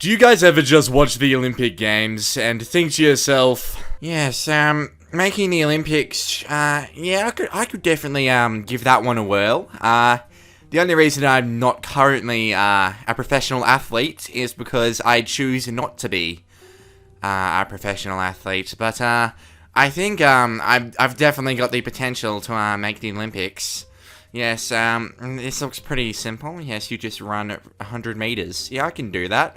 Do you guys ever just watch the Olympic Games and think to yourself, yes, making the Olympics, yeah, I could definitely, give that one a whirl. The only reason I'm not currently, a professional athlete is because I choose not to be, a professional athlete. But, I think, I've definitely got the potential to, make the Olympics. Yes, this looks pretty simple. Yes, you just run 100 meters. Yeah, I can do that.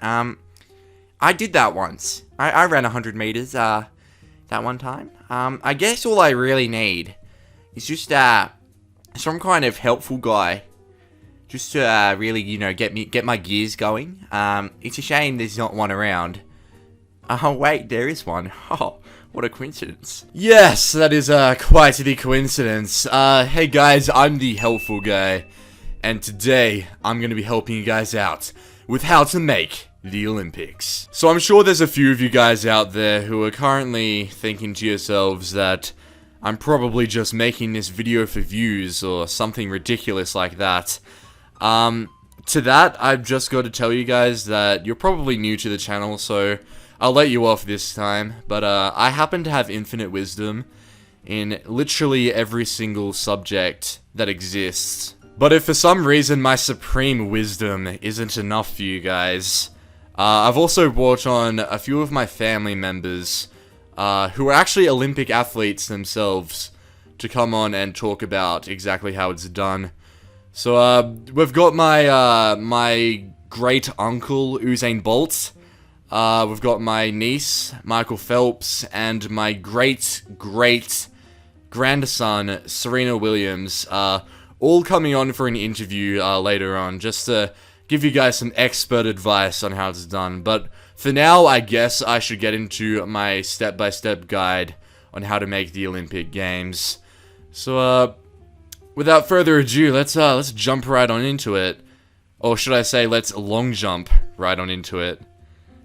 I did that once. I ran 100 meters, that one time. I guess all I really need is just, some kind of helpful guy. Just to, really, you know, get my gears going. It's a shame there's not one around. Oh, wait, there is one. Oh, what a coincidence. Yes, that is, quite the coincidence. Hey guys, I'm the helpful guy. And today, I'm gonna be helping you guys out with how to make the Olympics. So I'm sure there's a few of you guys out there who are currently thinking to yourselves that I'm probably just making this video for views or something ridiculous like that. To that, I've just got to tell you guys that you're probably new to the channel, so I'll let you off this time, but I happen to have infinite wisdom in literally every single subject that exists. But if for some reason my supreme wisdom isn't enough for you guys, I've also brought on a few of my family members who are actually Olympic athletes themselves to come on and talk about exactly how it's done. So we've got my my great uncle Usain Bolt. We've got my niece, Michael Phelps, and my great-grandson, Serena Williams, all coming on for an interview later on, just to give you guys some expert advice on how it's done. But for now, I guess I should get into my step-by-step guide on how to make the Olympic Games. So, without further ado, let's jump right on into it. Or should I say, let's long jump right on into it.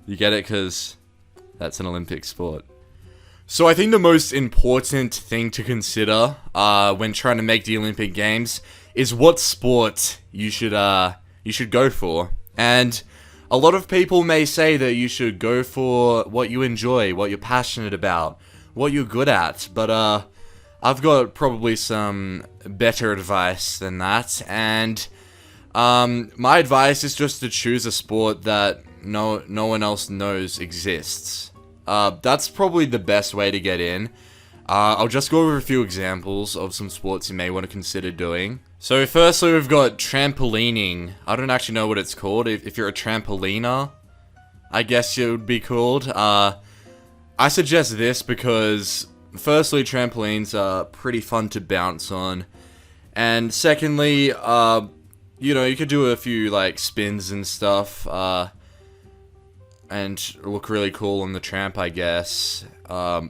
You get it? Because that's an Olympic sport. So I think the most important thing to consider when trying to make the Olympic Games is what sport you should go for. And a lot of people may say that you should go for what you enjoy, what you're passionate about, what you're good at. But I've got probably some better advice than that. And my advice is just to choose a sport that no one else knows exists. That's probably the best way to get in. I'll just go over a few examples of some sports you may want to consider doing. So firstly, we've got trampolining. I don't actually know what it's called. If you're a trampoliner, I guess it would be called. I suggest this because, firstly, trampolines are pretty fun to bounce on. And secondly, you know, you could do a few, like, spins and stuff, and look really cool on the tramp, I guess. I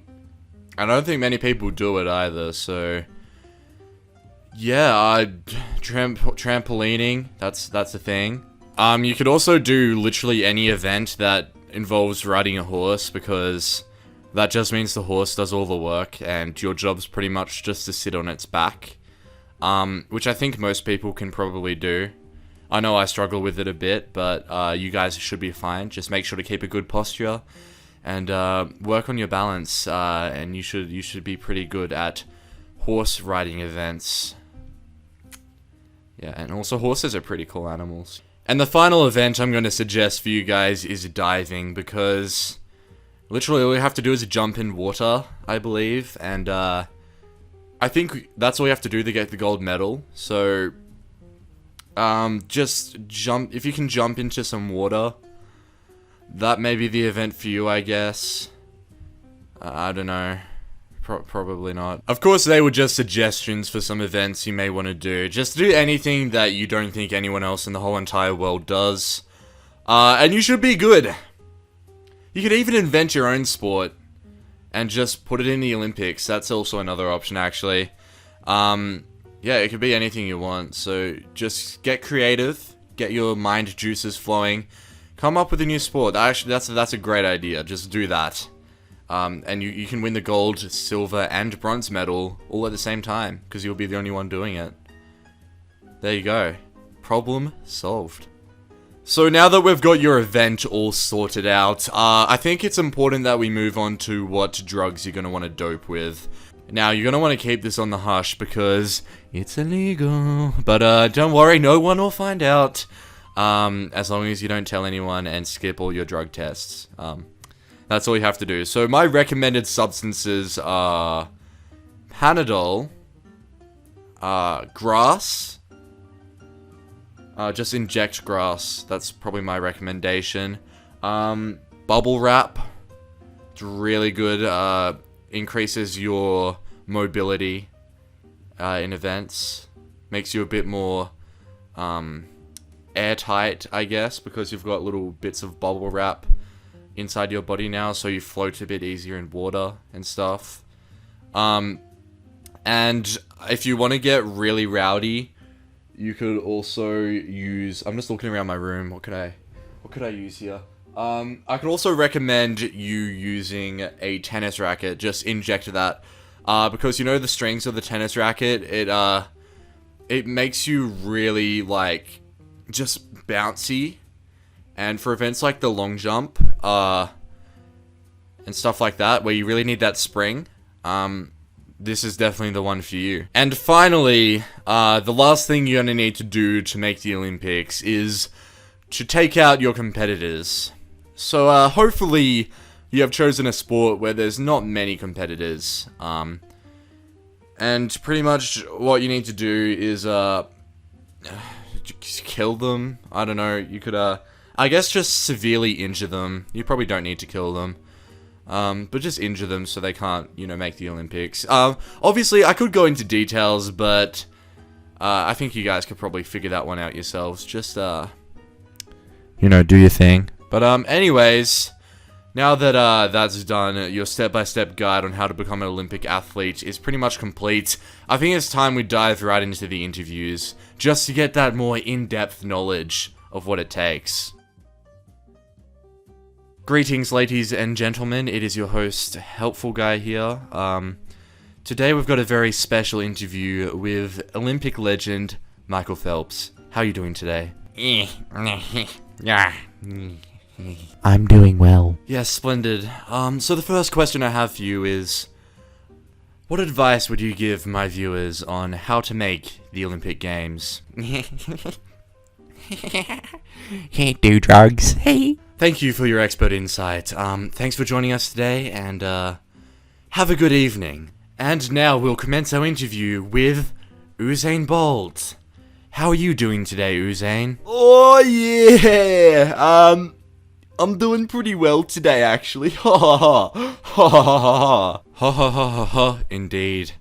don't think many people do it either, so yeah, trampolining, that's the thing. You could also do literally any event that involves riding a horse, because that just means the horse does all the work, and your job's pretty much just to sit on its back, which I think most people can probably do. I know I struggle with it a bit, but you guys should be fine. Just make sure to keep a good posture and work on your balance, and you should be pretty good at horse riding events. Yeah, and also horses are pretty cool animals. And the final event I'm going to suggest for you guys is diving, because literally all you have to do is jump in water, I believe, and I think that's all you have to do to get the gold medal. So just jump, if you can jump into some water, that may be the event for you, I guess. I don't know. Probably not. Of course, they were just suggestions for some events you may want to do. Just do anything that you don't think anyone else in the whole entire world does. And you should be good. You could even invent your own sport and just put it in the Olympics. That's also another option, actually. Yeah, it could be anything you want, so just get creative, get your mind juices flowing, come up with a new sport. Actually, that's a great idea, just do that. And you can win the gold, silver, and bronze medal all at the same time, because you'll be the only one doing it. There you go. Problem solved. So now that we've got your event all sorted out, I think it's important that we move on to what drugs you're going to want to dope with. Now, you're going to want to keep this on the hush because it's illegal. But don't worry, no one will find out. As long as you don't tell anyone and skip all your drug tests. That's all you have to do. So my recommended substances are Panadol, grass. Just inject grass. That's probably my recommendation. Bubble wrap. It's really good. Increases your mobility in events. Makes you a bit more airtight, I guess, because you've got little bits of bubble wrap inside your body now, so you float a bit easier in water and stuff. And if you want to get really rowdy, you could also use... I'm just looking around my room. What could I use here? I could also recommend you using a tennis racket. Just inject that. Because you know the strings of the tennis racket, it makes you really, like, just bouncy. And for events like the long jump, and stuff like that, where you really need that spring, this is definitely the one for you. And finally, the last thing you're gonna need to do to make the Olympics is to take out your competitors. So, hopefully, you have chosen a sport where there's not many competitors. And pretty much what you need to do is, kill them. I don't know, you could, I guess just severely injure them. You probably don't need to kill them. But just injure them so they can't, you know, make the Olympics. Obviously, I could go into details, but I think you guys could probably figure that one out yourselves. Just, you know, do your thing. But, anyways, now that that's done, your step-by-step guide on how to become an Olympic athlete is pretty much complete. I think it's time we dive right into the interviews, just to get that more in-depth knowledge of what it takes. Greetings, ladies and gentlemen, it is your host, Helpful Guy here. Today we've got a very special interview with Olympic legend, Michael Phelps. How are you doing today? I'm doing well. Yes, splendid. So the first question I have for you is, what advice would you give my viewers on how to make the Olympic Games? Can't do drugs. Hey. Thank you for your expert insight. Thanks for joining us today, and have a good evening. And now we'll commence our interview with Usain Bolt. How are you doing today, Usain? Oh yeah, I'm doing pretty well today, actually. Ha ha ha, ha ha ha ha, Ha ha ha ha ha, indeed.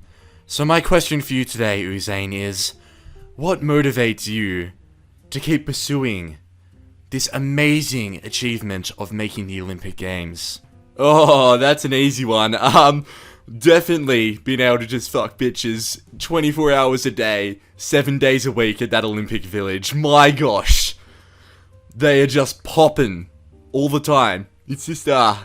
So my question for you today, Usain, is, what motivates you to keep pursuing this amazing achievement of making the Olympic Games? Oh, that's an easy one. Definitely being able to just fuck bitches 24 hours a day, 7 days a week at that Olympic Village. My gosh, they are just popping all the time. It's just, that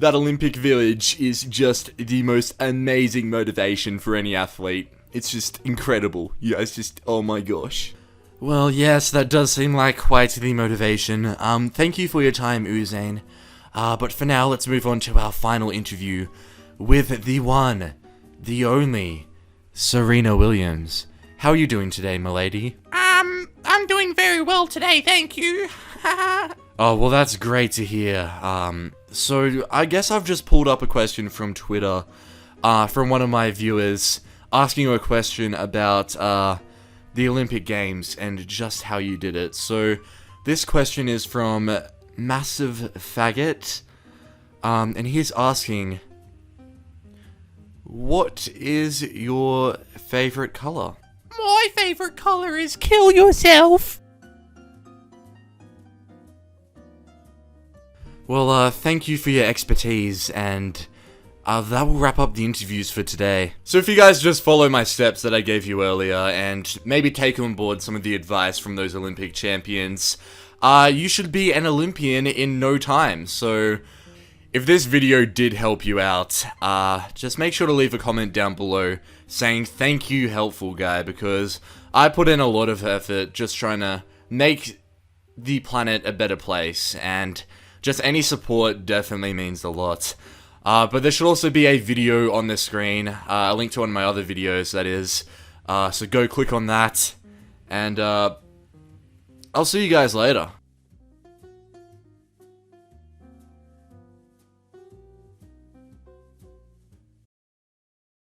Olympic Village is just the most amazing motivation for any athlete. It's just incredible. You guys just, oh my gosh. Well, yes, that does seem like quite the motivation. Thank you for your time, Usain. But for now, let's move on to our final interview with the one, the only, Serena Williams. How are you doing today, milady? I'm doing very well today, thank you. Oh, well, that's great to hear. So I guess I've just pulled up a question from Twitter, from one of my viewers, asking you a question about, the Olympic Games and just how you did it. So this question is from Massive Faggot, and he's asking, what is your favorite color? My favorite color is kill yourself. Well, thank you for your expertise, and that will wrap up the interviews for today. So if you guys just follow my steps that I gave you earlier, and maybe take on board some of the advice from those Olympic champions, you should be an Olympian in no time. So if this video did help you out, just make sure to leave a comment down below saying thank you, Helpful Guy, because I put in a lot of effort just trying to make the planet a better place, and just any support definitely means a lot. But there should also be a video on the screen, a link to one of my other videos, that is. So go click on that, and I'll see you guys later.